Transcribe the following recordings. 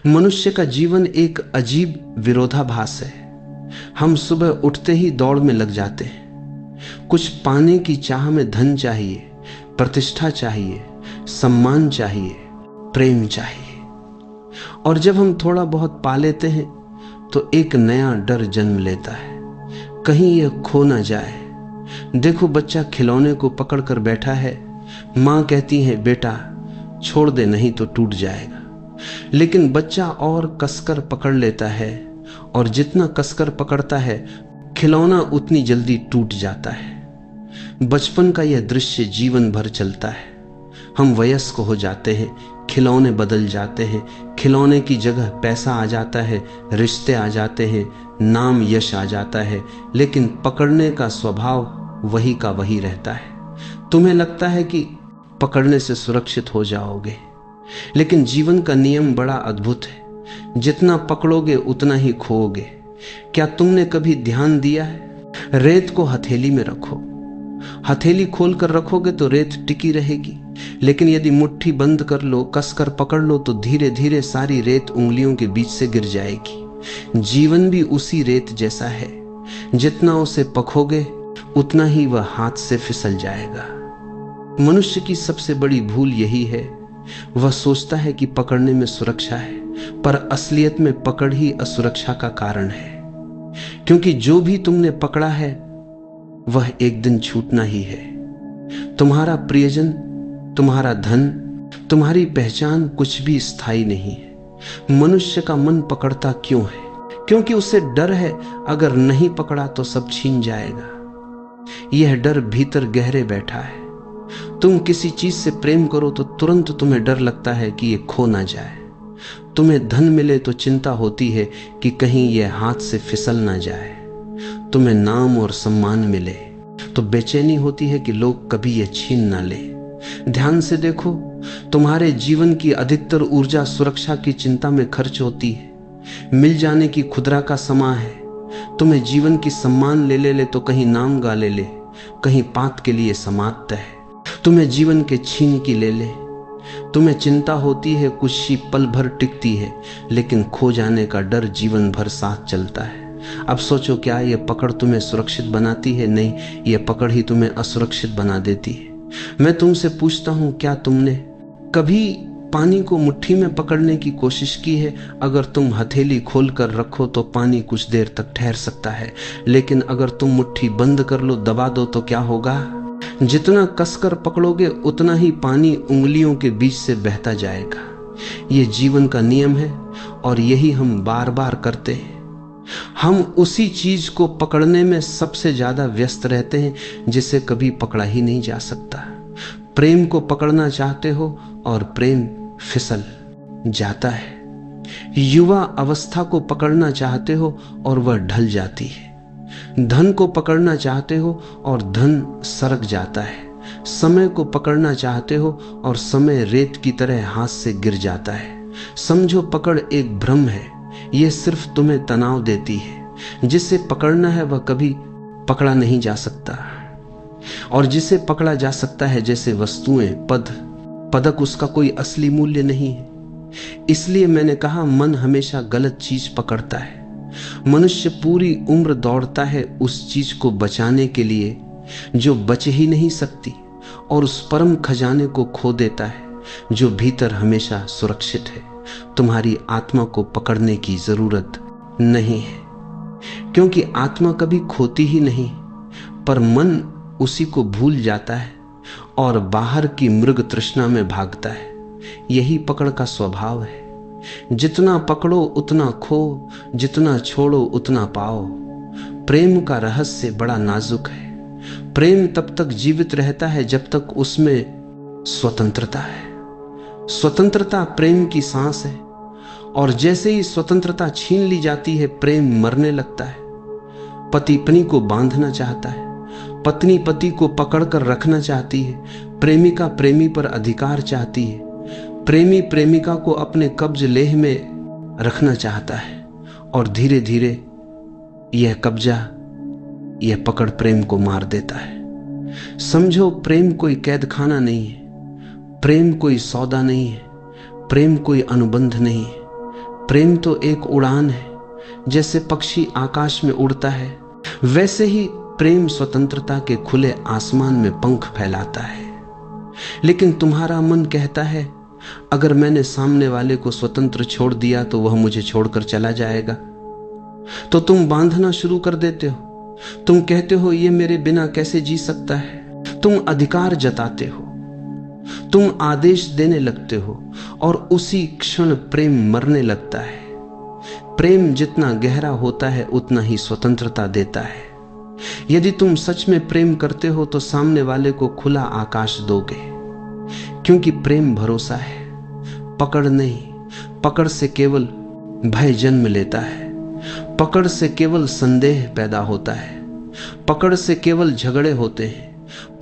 मनुष्य का जीवन एक अजीब विरोधाभास है। हम सुबह उठते ही दौड़ में लग जाते हैं। कुछ पाने की चाह में धन चाहिए, प्रतिष्ठा चाहिए, सम्मान चाहिए, प्रेम चाहिए। और जब हम थोड़ा बहुत पा लेते हैं तो एक नया डर जन्म लेता है, कहीं यह खो ना जाए। देखो, बच्चा खिलौने को पकड़ कर बैठा है। माँ कहती है, बेटा छोड़ दे, नहीं तो टूट जाएगा। लेकिन बच्चा और कसकर पकड़ लेता है, और जितना कसकर पकड़ता है खिलौना उतनी जल्दी टूट जाता है। बचपन का यह दृश्य जीवन भर चलता है। हम वयस्क हो जाते हैं, खिलौने बदल जाते हैं, खिलौने की जगह पैसा आ जाता है, रिश्ते आ जाते हैं, नाम यश आ जाता है, लेकिन पकड़ने का स्वभाव वही का वही रहता है। तुम्हें लगता है कि पकड़ने से सुरक्षित हो जाओगे, लेकिन जीवन का नियम बड़ा अद्भुत है। जितना पकड़ोगे उतना ही खोओगे। क्या तुमने कभी ध्यान दिया है? रेत को हथेली में रखो, हथेली खोल कर रखोगे तो रेत टिकी रहेगी, लेकिन यदि मुट्ठी बंद कर लो, कसकर पकड़ लो, तो धीरे धीरे सारी रेत उंगलियों के बीच से गिर जाएगी। जीवन भी उसी रेत जैसा है, जितना उसे पकोगे उतना ही वह हाथ से फिसल जाएगा। मनुष्य की सबसे बड़ी भूल यही है, वह सोचता है कि पकड़ने में सुरक्षा है, पर असलियत में पकड़ ही असुरक्षा का कारण है। क्योंकि जो भी तुमने पकड़ा है वह एक दिन छूटना ही है। तुम्हारा प्रियजन, तुम्हारा धन, तुम्हारी पहचान कुछ भी स्थायी नहीं है। मनुष्य का मन पकड़ता क्यों है? क्योंकि उसे डर है, अगर नहीं पकड़ा तो सब छीन जाएगा। यह डर भीतर गहरे बैठा है। तुम किसी चीज से प्रेम करो तो तुरंत तुम्हें डर लगता है कि यह खो ना जाए। तुम्हें धन मिले तो चिंता होती है कि कहीं यह हाथ से फिसल ना जाए। तुम्हें नाम और सम्मान मिले तो बेचैनी होती है कि लोग कभी यह छीन ना ले। ध्यान से देखो, तुम्हारे जीवन की अधिकतर ऊर्जा सुरक्षा की चिंता में खर्च होती है। मिल जाने की खुदरा का समा है। तुम्हें जीवन की सम्मान ले तो कहीं नाम गा ले, कहीं पात के लिए समाप्त है। तुम्हें जीवन के छीन की ले। तुम्हें चिंता होती है, कुछ ही पल भर टिकती है, लेकिन खो जाने का डर जीवन भर साथ चलता है। अब सोचो, क्या यह पकड़ तुम्हें सुरक्षित बनाती है? नहीं, यह पकड़ ही तुम्हें असुरक्षित बना देती है। मैं तुमसे पूछता हूं, क्या तुमने कभी पानी को मुट्ठी में पकड़ने की कोशिश की है? अगर तुम हथेली खोल कर रखो तो पानी कुछ देर तक ठहर सकता है, लेकिन अगर तुम मुट्ठी बंद कर लो, दबा दो, तो क्या होगा? जितना कसकर पकड़ोगे उतना ही पानी उंगलियों के बीच से बहता जाएगा। यह जीवन का नियम है, और यही हम बार बार करते हैं। हम उसी चीज को पकड़ने में सबसे ज्यादा व्यस्त रहते हैं जिसे कभी पकड़ा ही नहीं जा सकता। प्रेम को पकड़ना चाहते हो और प्रेम फिसल जाता है। युवा अवस्था को पकड़ना चाहते हो और वह ढल जाती है। धन को पकड़ना चाहते हो और धन सरक जाता है। समय को पकड़ना चाहते हो और समय रेत की तरह हाथ से गिर जाता है। समझो, पकड़ एक भ्रम है। यह सिर्फ तुम्हें तनाव देती है। जिसे पकड़ना है वह कभी पकड़ा नहीं जा सकता, और जिसे पकड़ा जा सकता है, जैसे वस्तुएं, पदक, उसका कोई असली मूल्य नहीं है। इसलिए मैंने कहा, मन हमेशा गलत चीज पकड़ता है। मनुष्य पूरी उम्र दौड़ता है उस चीज को बचाने के लिए जो बच ही नहीं सकती, और उस परम खजाने को खो देता है जो भीतर हमेशा सुरक्षित है। तुम्हारी आत्मा को पकड़ने की जरूरत नहीं है, क्योंकि आत्मा कभी खोती ही नहीं, पर मन उसी को भूल जाता है और बाहर की मृग तृष्णा में भागता है। यही पकड़ का स्वभाव है। जितना पकड़ो उतना खो, जितना छोड़ो उतना पाओ। प्रेम का रहस्य बड़ा नाजुक है। प्रेम तब तक जीवित रहता है जब तक उसमें स्वतंत्रता है। स्वतंत्रता प्रेम की सांस है, और जैसे ही स्वतंत्रता छीन ली जाती है, प्रेम मरने लगता है। पति पत्नी को बांधना चाहता है, पत्नी पति को पकड़कर रखना चाहती है, प्रेमिका प्रेमी पर अधिकार चाहती है, प्रेमी प्रेमिका को अपने कब्ज लेह में रखना चाहता है, और धीरे धीरे यह कब्जा, यह पकड़ प्रेम को मार देता है। समझो, प्रेम कोई कैद खाना नहीं है, प्रेम कोई सौदा नहीं है, प्रेम कोई अनुबंध नहीं है। प्रेम तो एक उड़ान है, जैसे पक्षी आकाश में उड़ता है वैसे ही प्रेम स्वतंत्रता के खुले आसमान में पंख फैलाता है। लेकिन तुम्हारा मन कहता है अगर मैंने सामने वाले को स्वतंत्र छोड़ दिया तो वह मुझे छोड़कर चला जाएगा। तो तुम बांधना शुरू कर देते हो। तुम कहते हो ये मेरे बिना कैसे जी सकता है। तुम अधिकार जताते हो, तुम आदेश देने लगते हो और उसी क्षण प्रेम मरने लगता है। प्रेम जितना गहरा होता है उतना ही स्वतंत्रता देता है। यदि तुम सच में प्रेम करते हो तो सामने वाले को खुला आकाश दोगे, क्योंकि प्रेम भरोसा है, पकड़ नहीं। पकड़ से केवल भय जन्म लेता है, पकड़ से केवल संदेह पैदा होता है, पकड़ से केवल झगड़े होते हैं।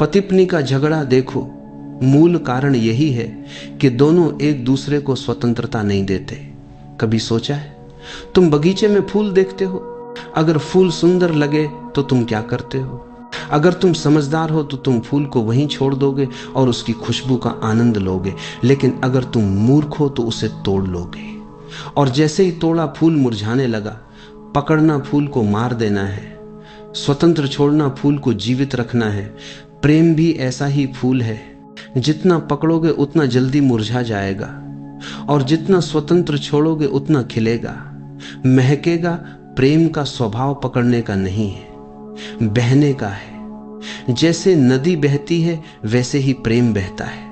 पति पत्नी का झगड़ा देखो, मूल कारण यही है कि दोनों एक दूसरे को स्वतंत्रता नहीं देते। कभी सोचा है तुम बगीचे में फूल देखते हो, अगर फूल सुंदर लगे तो तुम क्या करते हो? अगर तुम समझदार हो तो तुम फूल को वहीं छोड़ दोगे और उसकी खुशबू का आनंद लोगे। लेकिन अगर तुम मूर्ख हो तो उसे तोड़ लोगे, और जैसे ही तोड़ा फूल मुरझाने लगा। पकड़ना फूल को मार देना है, स्वतंत्र छोड़ना फूल को जीवित रखना है। प्रेम भी ऐसा ही फूल है, जितना पकड़ोगे उतना जल्दी मुरझा जाएगा, और जितना स्वतंत्र छोड़ोगे उतना खिलेगा, महकेगा। प्रेम का स्वभाव पकड़ने का नहीं है, बहने का है। जैसे नदी बहती है वैसे ही प्रेम बहता है।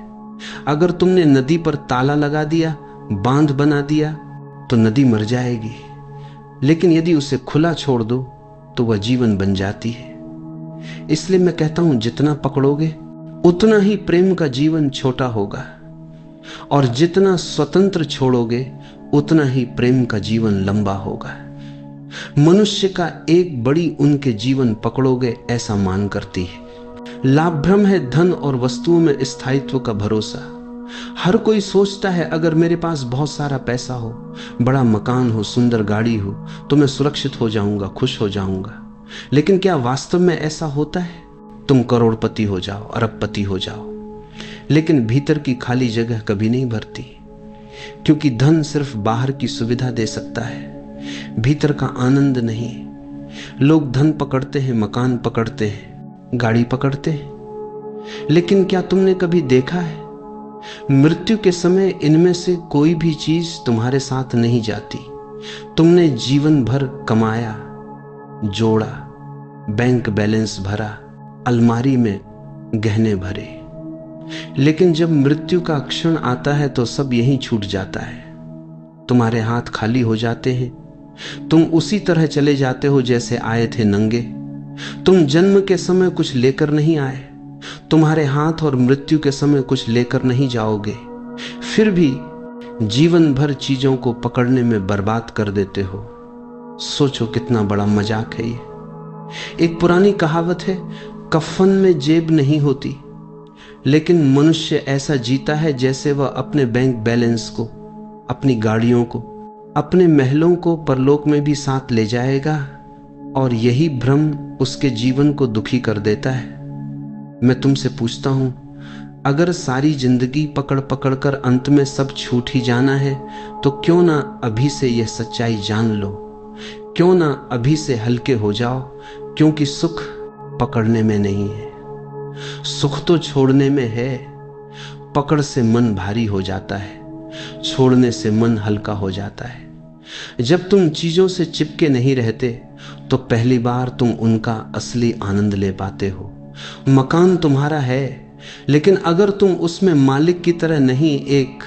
अगर तुमने नदी पर ताला लगा दिया, बांध बना दिया, तो नदी मर जाएगी। लेकिन यदि उसे खुला छोड़ दो तो वह जीवन बन जाती है। इसलिए मैं कहता हूं जितना पकड़ोगे उतना ही प्रेम का जीवन छोटा होगा, और जितना स्वतंत्र छोड़ोगे उतना ही प्रेम का जीवन लंबा होगा। मनुष्य का एक बड़ी उनके जीवन पकड़ोगे ऐसा मान करती है। लाभ भ्रम है धन और वस्तुओं में स्थायित्व का भरोसा। हर कोई सोचता है अगर मेरे पास बहुत सारा पैसा हो, बड़ा मकान हो, सुंदर गाड़ी हो, तो मैं सुरक्षित हो जाऊंगा, खुश हो जाऊंगा। लेकिन क्या वास्तव में ऐसा होता है? तुम करोड़पति हो जाओ, अरबपति हो जाओ, लेकिन भीतर की खाली जगह कभी नहीं भरती, क्योंकि धन सिर्फ बाहर की सुविधा दे सकता है, भीतर का आनंद नहीं। लोग धन पकड़ते हैं, मकान पकड़ते हैं, गाड़ी पकड़ते हैं, लेकिन क्या तुमने कभी देखा है मृत्यु के समय इनमें से कोई भी चीज तुम्हारे साथ नहीं जाती। तुमने जीवन भर कमाया, जोड़ा, बैंक बैलेंस भरा, अलमारी में गहने भरे, लेकिन जब मृत्यु का क्षण आता है तो सब यहीं छूट जाता है। तुम्हारे हाथ खाली हो जाते हैं, तुम उसी तरह चले जाते हो जैसे आए थे, नंगे। तुम जन्म के समय कुछ लेकर नहीं आए, तुम्हारे हाथ और मृत्यु के समय कुछ लेकर नहीं जाओगे। फिर भी जीवन भर चीजों को पकड़ने में बर्बाद कर देते हो। सोचो कितना बड़ा मजाक है ये। एक पुरानी कहावत है, कफन में जेब नहीं होती, लेकिन मनुष्य ऐसा जीता है जैसे वह अपने बैंक बैलेंस को, अपनी गाड़ियों को, अपने महलों को परलोक में भी साथ ले जाएगा, और यही भ्रम उसके जीवन को दुखी कर देता है। मैं तुमसे पूछता हूं, अगर सारी जिंदगी पकड़ पकड़ कर अंत में सब छूट ही जाना है, तो क्यों ना अभी से यह सच्चाई जान लो, क्यों ना अभी से हल्के हो जाओ, क्योंकि सुख पकड़ने में नहीं है, सुख तो छोड़ने में है। पकड़ से मन भारी हो जाता है, छोड़ने से मन हल्का हो जाता है। जब तुम चीजों से चिपके नहीं रहते तो पहली बार तुम उनका असली आनंद ले पाते हो। मकान तुम्हारा है, लेकिन अगर तुम उसमें मालिक की तरह नहीं, एक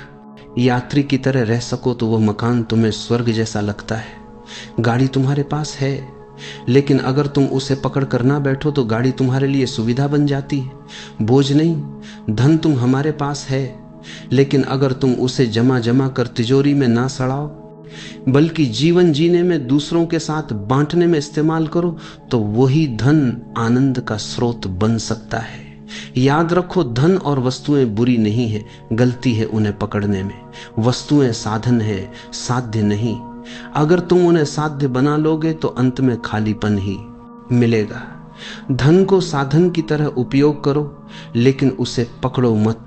यात्री की तरह रह सको तो वह मकान तुम्हें स्वर्ग जैसा लगता है। गाड़ी तुम्हारे पास है, लेकिन अगर तुम उसे पकड़ कर ना बैठो तो गाड़ी तुम्हारे लिए सुविधा बन जाती है, बोझ नहीं। धन तुम हमारे पास है, लेकिन अगर तुम उसे जमा जमा कर तिजोरी में ना सड़ाओ, बल्कि जीवन जीने में, दूसरों के साथ बांटने में इस्तेमाल करो, तो वही धन आनंद का स्रोत बन सकता है। याद रखो, धन और वस्तुएं बुरी नहीं है, गलती है उन्हें पकड़ने में। वस्तुएं साधन है, साध्य नहीं। अगर तुम उन्हें साध्य बना लोगे तो अंत में खालीपन ही मिलेगा। धन को साधन की तरह उपयोग करो, लेकिन उसे पकड़ो मत,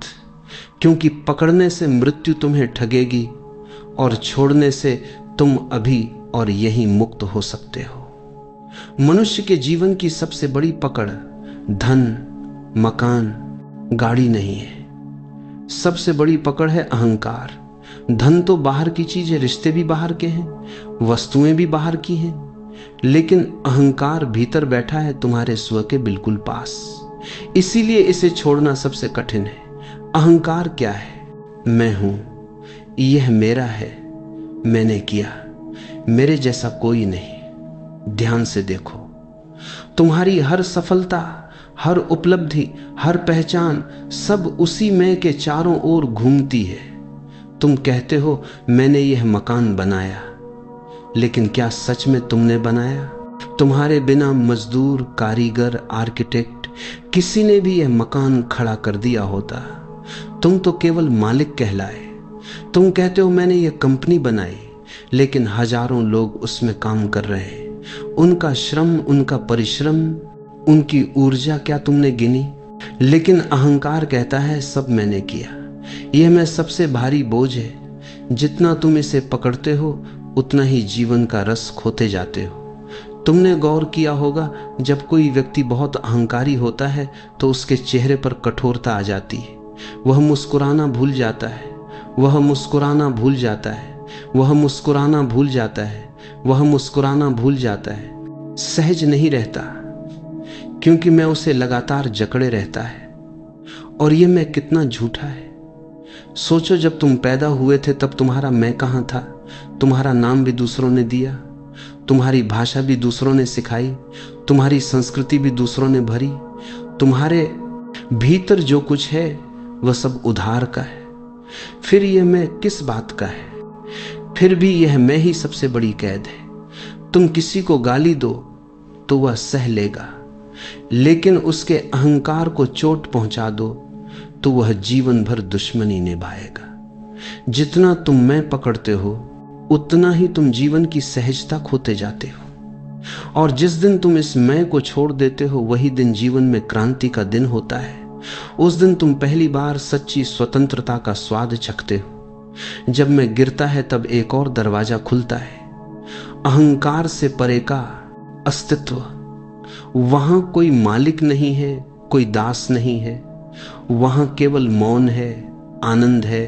क्योंकि पकड़ने से मृत्यु तुम्हें ठगेगी और छोड़ने से तुम अभी और यहीं मुक्त हो सकते हो। मनुष्य के जीवन की सबसे बड़ी पकड़ धन, मकान, गाड़ी नहीं है। सबसे बड़ी पकड़ है अहंकार। धन तो बाहर की चीज है, रिश्ते भी बाहर के हैं, वस्तुएं भी बाहर की हैं, लेकिन अहंकार भीतर बैठा है तुम्हारे स्व के बिल्कुल पास। इसीलिए इसे छोड़ना सबसे कठिन है। अहंकार क्या है? मैं हूं, यह मेरा है, मैंने किया, मेरे जैसा कोई नहीं। ध्यान से देखो, तुम्हारी हर सफलता, हर उपलब्धि, हर पहचान सब उसी मैं के चारों ओर घूमती है। तुम कहते हो मैंने यह मकान बनाया, लेकिन क्या सच में तुमने बनाया? तुम्हारे बिना मजदूर, कारीगर, आर्किटेक्ट किसी ने भी यह मकान खड़ा कर दिया होता। तुम तो केवल मालिक कहलाए। तुम कहते हो मैंने यह कंपनी बनाई, लेकिन हजारों लोग उसमें काम कर रहे हैं। उनका श्रम, उनका परिश्रम, उनकी ऊर्जा क्या तुमने गिनी? लेकिन अहंकार कहता है सब मैंने किया, यह मैं सबसे भारी बोझ है। जितना तुम इसे पकड़ते हो उतना ही जीवन का रस खोते जाते हो। तुमने गौर किया होगा, जब कोई व्यक्ति बहुत अहंकारी होता है तो उसके चेहरे पर कठोरता आ जाती है। वह मुस्कुराना भूल जाता है, वह मुस्कुराना भूल जाता है, वह मुस्कुराना भूल जाता है, वह मुस्कुराना भूल जाता है। सहज नहीं रहता, क्योंकि मैं उसे लगातार जकड़े रहता है। और यह मैं कितना झूठा है। सोचो, जब तुम पैदा हुए थे तब तुम्हारा मैं कहाँ था? तुम्हारा नाम भी दूसरों ने दिया, तुम्हारी भाषा भी दूसरों ने सिखाई, तुम्हारी संस्कृति भी दूसरों ने भरी। तुम्हारे भीतर जो कुछ है वह सब उधार का है। फिर यह मैं किस बात का है? फिर भी यह मैं ही सबसे बड़ी कैद है। तुम किसी को गाली दो तो वह सह लेगा, लेकिन उसके अहंकार को चोट पहुंचा दो तो वह जीवन भर दुश्मनी निभाएगा। जितना तुम मैं पकड़ते हो उतना ही तुम जीवन की सहजता खोते जाते हो। और जिस दिन तुम इस मैं को छोड़ देते हो वही दिन जीवन में क्रांति का दिन होता है। उस दिन तुम पहली बार सच्ची स्वतंत्रता का स्वाद चखते हो। जब मैं गिरता है तब एक और दरवाजा खुलता है, अहंकार से परे का अस्तित्व। वहां कोई मालिक नहीं है, कोई दास नहीं है, वहां केवल मौन है, आनंद है,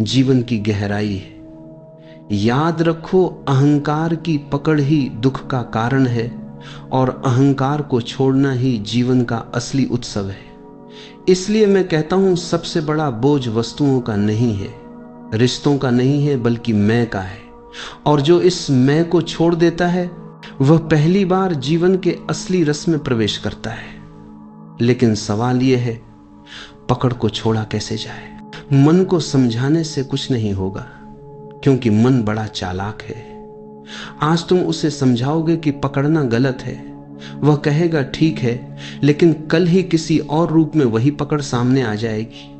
जीवन की गहराई है। याद रखो, अहंकार की पकड़ ही दुख का कारण है और अहंकार को छोड़ना ही जीवन का असली उत्सव है। इसलिए मैं कहता हूं, सबसे बड़ा बोझ वस्तुओं का नहीं है, रिश्तों का नहीं है, बल्कि मैं का है। और जो इस मैं को छोड़ देता है वह पहली बार जीवन के असली रस में प्रवेश करता है। लेकिन सवाल यह है, पकड़ को छोड़ा कैसे जाए? मन को समझाने से कुछ नहीं होगा, क्योंकि मन बड़ा चालाक है। आज तुम उसे समझाओगे कि पकड़ना गलत है, वह कहेगा ठीक है, लेकिन कल ही किसी और रूप में वही पकड़ सामने आ जाएगी।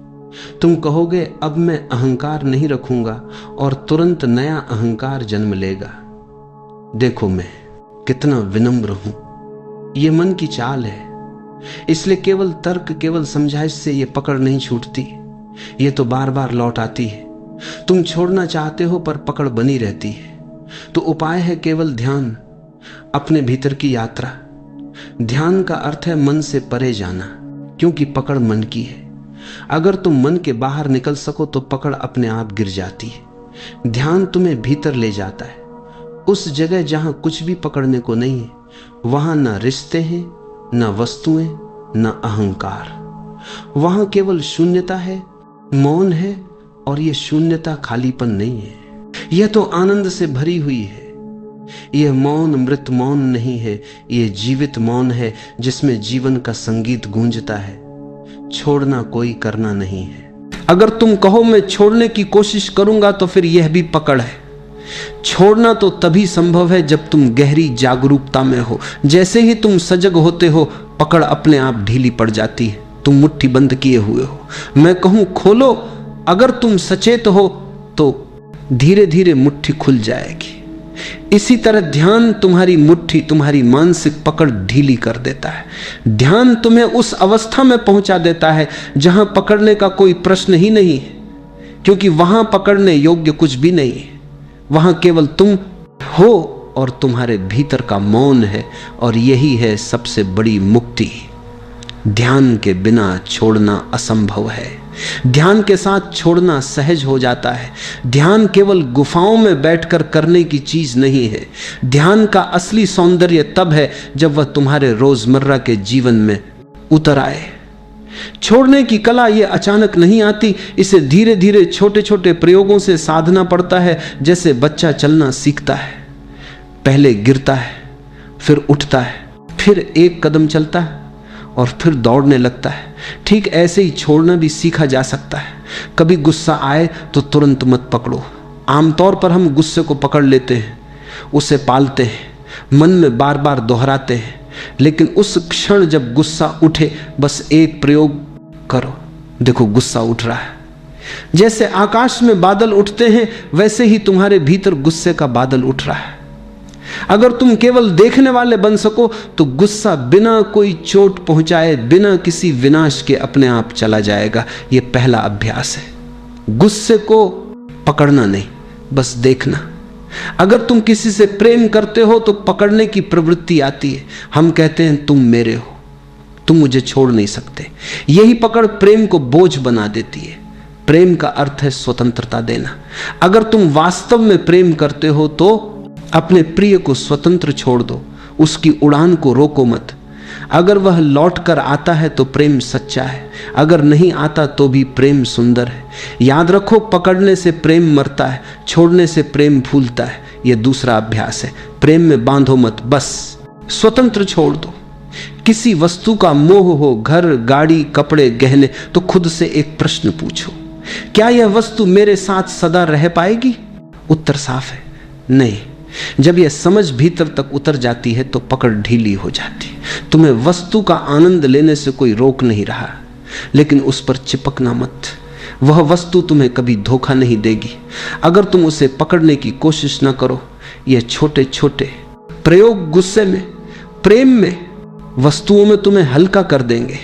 तुम कहोगे अब मैं अहंकार नहीं रखूंगा, और तुरंत नया अहंकार जन्म लेगा। देखो मैं कितना विनम्र हूं। यह मन की चाल है, इसलिए केवल तर्क, केवल समझाइश से यह पकड़ नहीं छूटती, यह तो बार बार लौट आती है। तुम छोड़ना चाहते हो पर पकड़ बनी रहती है। तो उपाय है केवल ध्यान, अपने भीतर की यात्रा। ध्यान का अर्थ है मन से परे जाना, क्योंकि पकड़ मन की है। अगर तुम मन के बाहर निकल सको तो पकड़ अपने आप गिर जाती है। ध्यान तुम्हें भीतर ले जाता है, उस जगह जहां कुछ भी पकड़ने को नहीं है। वहां ना रिश्ते हैं, ना वस्तुएं, ना अहंकार। वहां केवल शून्यता है, मौन है, और यह शून्यता खालीपन नहीं है, यह तो आनंद से भरी हुई है। यह मौन मृत मौन नहीं है, यह जीवित मौन है जिसमें जीवन का संगीत गूंजता है। छोड़ना कोई करना नहीं है। अगर तुम कहो मैं छोड़ने की कोशिश करूंगा तो फिर यह भी पकड़ है। छोड़ना तो तभी संभव है जब तुम गहरी जागरूकता में हो। जैसे ही तुम सजग होते हो, पकड़ अपने आप ढीली पड़ जाती है। तुम मुट्ठी बंद किए हुए हो, मैं कहूं खोलो। अगर तुम सचेत हो तो धीरे धीरे मुट्ठी खुल जाएगी। इसी तरह ध्यान तुम्हारी मुट्ठी, तुम्हारी मानसिक पकड़ ढीली कर देता है। ध्यान तुम्हें उस अवस्था में पहुंचा देता है जहां पकड़ने का कोई प्रश्न ही नहीं है, क्योंकि वहां पकड़ने योग्य कुछ भी नहीं है। वहां केवल तुम हो और तुम्हारे भीतर का मौन है, और यही है सबसे बड़ी मुक्ति। ध्यान के बिना छोड़ना असंभव है। ध्यान के साथ छोड़ना सहज हो जाता है। ध्यान केवल गुफाओं में बैठकर करने की चीज नहीं है। ध्यान का असली सौंदर्य तब है जब वह तुम्हारे रोजमर्रा के जीवन में उतर आए। छोड़ने की कला ये अचानक नहीं आती, इसे धीरे धीरे छोटे छोटे प्रयोगों से साधना पड़ता है। जैसे बच्चा चलना सीखता है, पहले गिरता है, फिर उठता है, फिर एक कदम चलता है और फिर दौड़ने लगता है। ठीक ऐसे ही छोड़ना भी सीखा जा सकता है। कभी गुस्सा आए तो तुरंत मत पकड़ो। आमतौर पर हम गुस्से को पकड़ लेते हैं, उसे पालते हैं, मन में बार बार दोहराते हैं, लेकिन उस क्षण जब गुस्सा उठे बस एक प्रयोग करो, देखो गुस्सा उठ रहा है। जैसे आकाश में बादल उठते हैं वैसे ही तुम्हारे भीतर गुस्से का बादल उठ रहा है। अगर तुम केवल देखने वाले बन सको तो गुस्सा बिना कोई चोट पहुंचाए, बिना किसी विनाश के अपने आप चला जाएगा। यह पहला अभ्यास है। गुस्से को पकड़ना नहीं, बस देखना। अगर तुम किसी से प्रेम करते हो तो पकड़ने की प्रवृत्ति आती है। हम कहते हैं तुम मेरे हो, तुम मुझे छोड़ नहीं सकते। यही पकड़ प्रेम को बोझ बना देती है। प्रेम का अर्थ है स्वतंत्रता देना। अगर तुम वास्तव में प्रेम करते हो तो अपने प्रिय को स्वतंत्र छोड़ दो, उसकी उड़ान को रोको मत। अगर वह लौट कर आता है तो प्रेम सच्चा है, अगर नहीं आता तो भी प्रेम सुंदर है। याद रखो, पकड़ने से प्रेम मरता है, छोड़ने से प्रेम फूलता है। यह दूसरा अभ्यास है। प्रेम में बांधो मत, बस स्वतंत्र छोड़ दो। किसी वस्तु का मोह हो, घर, गाड़ी, कपड़े, गहने, तो खुद से एक प्रश्न पूछो, क्या यह वस्तु मेरे साथ सदा रह पाएगी? उत्तर साफ है, नहीं। जब यह समझ भीतर तक उतर जाती है तो पकड़ ढीली हो जाती है। तुम्हें वस्तु का आनंद लेने से कोई रोक नहीं रहा, लेकिन उस पर चिपकना मत। वह वस्तु तुम्हें कभी धोखा नहीं देगी अगर तुम उसे पकड़ने की कोशिश न करो। यह छोटे छोटे प्रयोग गुस्से में, प्रेम में, वस्तुओं में तुम्हें हल्का कर देंगे।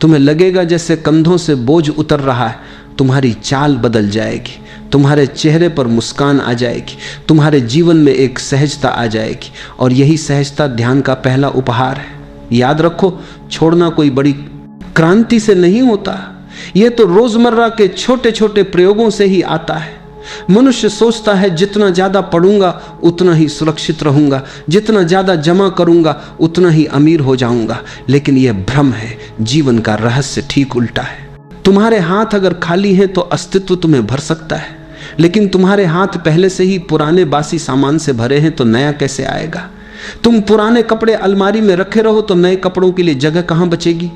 तुम्हें लगेगा जैसे कंधों से बोझ उतर रहा है। तुम्हारी चाल बदल जाएगी, तुम्हारे चेहरे पर मुस्कान आ जाएगी, तुम्हारे जीवन में एक सहजता आ जाएगी। और यही सहजता ध्यान का पहला उपहार है। याद रखो, छोड़ना कोई बड़ी क्रांति से नहीं होता, यह तो रोजमर्रा के छोटे छोटे प्रयोगों से ही आता है। मनुष्य सोचता है जितना ज्यादा पढ़ूंगा उतना ही सुरक्षित रहूंगा, जितना ज्यादा जमा करूंगा उतना ही अमीर हो जाऊंगा, लेकिन यह भ्रम है। जीवन का रहस्य ठीक उल्टा है। तुम्हारे हाथ अगर खाली हैं तो अस्तित्व तुम्हें भर सकता है, लेकिन तुम्हारे हाथ पहले से ही पुराने बासी सामान से भरे हैं तो नया कैसे आएगा? तुम पुराने कपड़े अलमारी में रखे रहो तो नए कपड़ों के लिए जगह कहां बचेगी?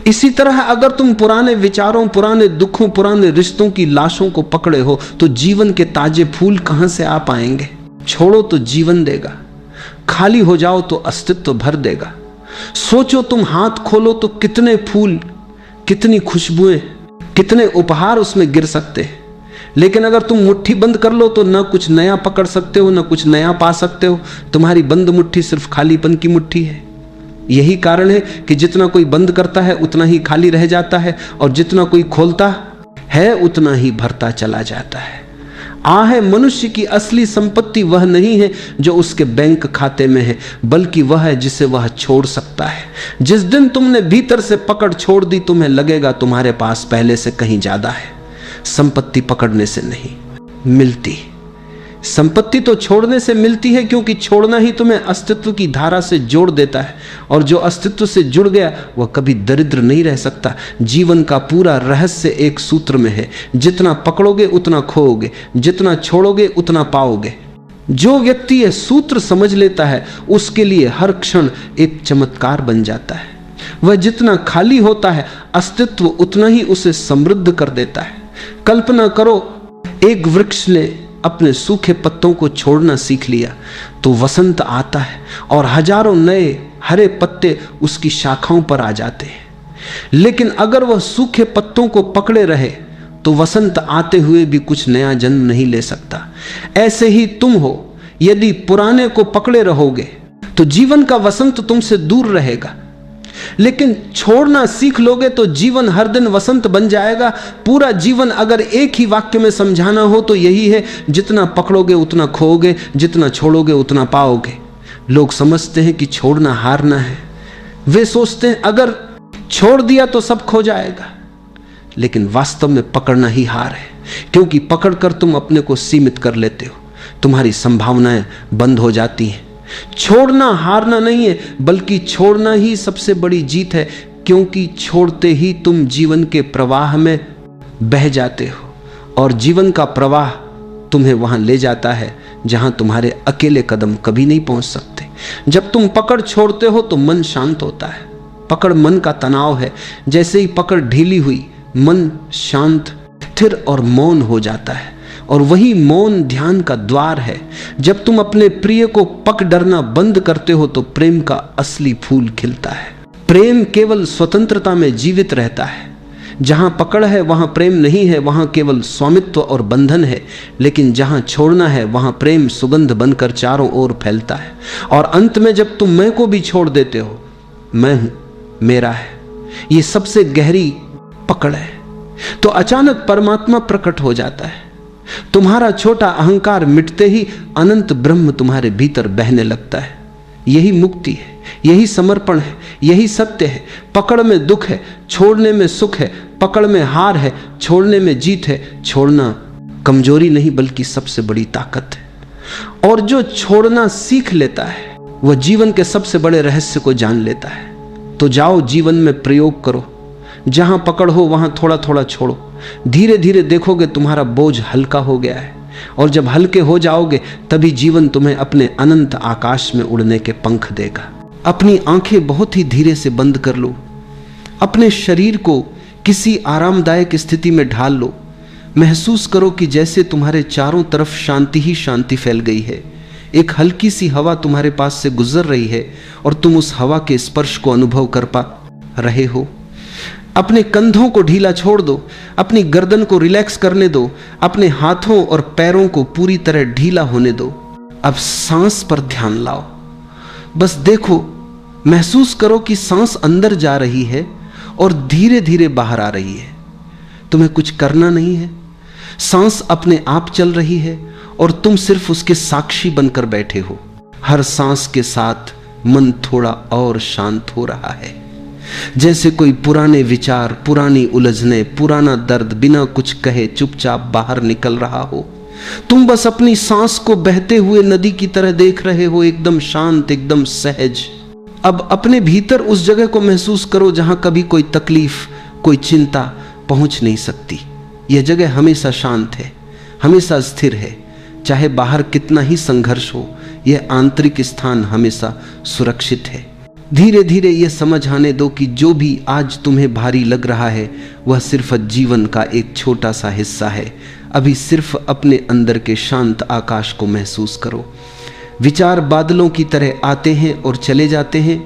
इसी तरह अगर तुम पुराने विचारों, पुराने दुखों, पुराने रिश्तों की लाशों को पकड़े हो तो जीवन के ताजे फूल कहां से आ पाएंगे? छोड़ो तो जीवन देगा, खाली हो जाओ तो अस्तित्व भर देगा। सोचो, तुम हाथ खोलो तो कितने फूल, कितनी खुशबुएं, कितने उपहार उसमें गिर सकते हैं। लेकिन अगर तुम मुट्ठी बंद कर लो तो न कुछ नया पकड़ सकते हो, न कुछ नया पा सकते हो। तुम्हारी बंद मुट्ठी सिर्फ खालीपन की मुट्ठी है। यही कारण है कि जितना कोई बंद करता है उतना ही खाली रह जाता है, और जितना कोई खोलता है उतना ही भरता चला जाता है। मनुष्य की असली संपत्ति वह नहीं है जो उसके बैंक खाते में है, बल्कि वह है जिसे वह छोड़ सकता है। जिस दिन तुमने भीतर से पकड़ छोड़ दी, तुम्हें लगेगा तुम्हारे पास पहले से कहीं ज्यादा है। संपत्ति पकड़ने से नहीं मिलती, संपत्ति तो छोड़ने से मिलती है, क्योंकि छोड़ना ही तुम्हें अस्तित्व की धारा से जोड़ देता है, और जो अस्तित्व से जुड़ गया वह कभी दरिद्र नहीं रह सकता। जीवन का पूरा रहस्य एक सूत्र में है, जितना पकड़ोगे उतना खोओगे, जितना छोड़ोगे उतना पाओगे। जो व्यक्ति यह सूत्र समझ लेता है उसके लिए हर क्षण एक चमत्कार बन जाता है। वह जितना खाली होता है अस्तित्व उतना ही उसे समृद्ध कर देता है। कल्पना करो, एक वृक्ष ने अपने सूखे पत्तों को छोड़ना सीख लिया तो वसंत आता है और हजारों नए हरे पत्ते उसकी शाखाओं पर आ जाते हैं। लेकिन अगर वह सूखे पत्तों को पकड़े रहे तो वसंत आते हुए भी कुछ नया जन्म नहीं ले सकता। ऐसे ही तुम हो, यदि पुराने को पकड़े रहोगे तो जीवन का वसंत तुमसे दूर रहेगा। लेकिन छोड़ना सीख लोगे तो जीवन हर दिन वसंत बन जाएगा। पूरा जीवन अगर एक ही वाक्य में समझाना हो तो यही है, जितना पकड़ोगे उतना खोओगे, जितना छोड़ोगे उतना पाओगे। लोग समझते हैं कि छोड़ना हारना है। वे सोचते हैं अगर छोड़ दिया तो सब खो जाएगा, लेकिन वास्तव में पकड़ना ही हार है, क्योंकि पकड़कर तुम अपने को सीमित कर लेते हो, तुम्हारी संभावनाएं बंद हो जाती हैं। छोड़ना हारना नहीं है, बल्कि छोड़ना ही सबसे बड़ी जीत है, क्योंकि छोड़ते ही तुम जीवन के प्रवाह में बह जाते हो और जीवन का प्रवाह तुम्हें वहां ले जाता है जहां तुम्हारे अकेले कदम कभी नहीं पहुंच सकते। जब तुम पकड़ छोड़ते हो तो मन शांत होता है। पकड़ मन का तनाव है। जैसे ही पकड़ ढीली हुई, मन शांत, स्थिर और मौन हो जाता है, और वही मौन ध्यान का द्वार है। जब तुम अपने प्रिय को पक डरना बंद करते हो तो प्रेम का असली फूल खिलता है। प्रेम केवल स्वतंत्रता में जीवित रहता है। जहां पकड़ है वहां प्रेम नहीं है, वहां केवल स्वामित्व और बंधन है। लेकिन जहां छोड़ना है वहां प्रेम सुगंध बनकर चारों ओर फैलता है। और अंत में जब तुम मैं को भी छोड़ देते हो, मैं हूं, मेरा है, ये सबसे गहरी पकड़ है, तो अचानक परमात्मा प्रकट हो जाता है। तुम्हारा छोटा अहंकार मिटते ही अनंत ब्रह्म तुम्हारे भीतर बहने लगता है। यही मुक्ति है, यही समर्पण है, यही सत्य है। पकड़ में दुख है, छोड़ने में सुख है। पकड़ में हार है, छोड़ने में जीत है। छोड़ना कमजोरी नहीं बल्कि सबसे बड़ी ताकत है। और जो छोड़ना सीख लेता है वह जीवन के सबसे बड़े रहस्य को जान लेता है। तो जाओ जीवन में प्रयोग करो। जहां पकड़ हो वहां थोड़ा थोड़ा छोड़ो। धीरे धीरे देखोगे तुम्हारा बोझ हल्का हो गया है, और जब हल्के हो जाओगे तभी जीवन तुम्हें अपने अनंत आकाश में उड़ने के पंख देगा। अपनी आंखें बहुत ही धीरे से बंद कर लो। अपने शरीर को किसी आरामदायक स्थिति में ढाल लो। महसूस करो कि जैसे तुम्हारे चारों तरफ शांति ही शांति फैल गई है। एक हल्की सी हवा तुम्हारे पास से गुजर रही है और तुम उस हवा के स्पर्श को अनुभव कर पा रहे हो। अपने कंधों को ढीला छोड़ दो, अपनी गर्दन को रिलैक्स करने दो, अपने हाथों और पैरों को पूरी तरह ढीला होने दो। अब सांस पर ध्यान लाओ। बस देखो, महसूस करो कि सांस अंदर जा रही है और धीरे धीरे बाहर आ रही है। तुम्हें कुछ करना नहीं है, सांस अपने आप चल रही है और तुम सिर्फ उसके साक्षी बनकर बैठे हो। हर सांस के साथ मन थोड़ा और शांत हो रहा है, जैसे कोई पुराने विचार, पुरानी उलझने, पुराना दर्द बिना कुछ कहे चुपचाप बाहर निकल रहा हो। तुम बस अपनी सांस को बहते हुए नदी की तरह देख रहे हो, एकदम शांत, एकदम सहज। अब अपने भीतर उस जगह को महसूस करो जहां कभी कोई तकलीफ, कोई चिंता पहुंच नहीं सकती। यह जगह हमेशा शांत है, हमेशा स्थिर है। चाहे बाहर कितना ही संघर्ष हो, यह आंतरिक स्थान हमेशा सुरक्षित है। धीरे धीरे यह समझ आने दो कि जो भी आज तुम्हें भारी लग रहा है वह सिर्फ जीवन का एक छोटा सा हिस्सा है। अभी सिर्फ अपने अंदर के शांत आकाश को महसूस करो। विचार बादलों की तरह आते हैं और चले जाते हैं,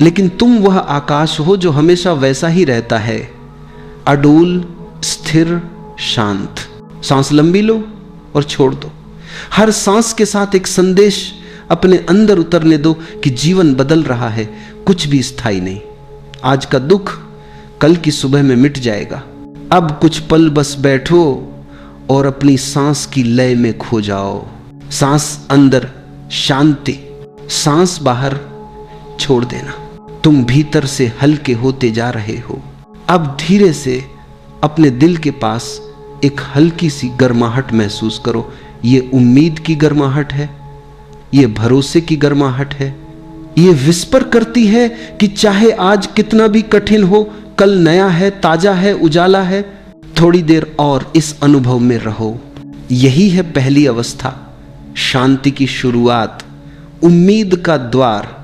लेकिन तुम वह आकाश हो जो हमेशा वैसा ही रहता है, अडूल, स्थिर, शांत। सांस लंबी लो और छोड़ दो। हर सांस के साथ एक संदेश अपने अंदर उतरने दो कि जीवन बदल रहा है, कुछ भी स्थायी नहीं। आज का दुख कल की सुबह में मिट जाएगा। अब कुछ पल बस बैठो और अपनी सांस की लय में खो जाओ। सांस अंदर शांति, सांस बाहर छोड़ देना। तुम भीतर से हल्के होते जा रहे हो। अब धीरे से अपने दिल के पास एक हल्की सी गर्माहट महसूस करो। ये उम्मीद की गर्माहट है, ये भरोसे की गर्माहट है। ये विस्पर करती है कि चाहे आज कितना भी कठिन हो, कल नया है, ताजा है, उजाला है। थोड़ी देर और इस अनुभव में रहो। यही है पहली अवस्था, शांति की शुरुआत, उम्मीद का द्वार।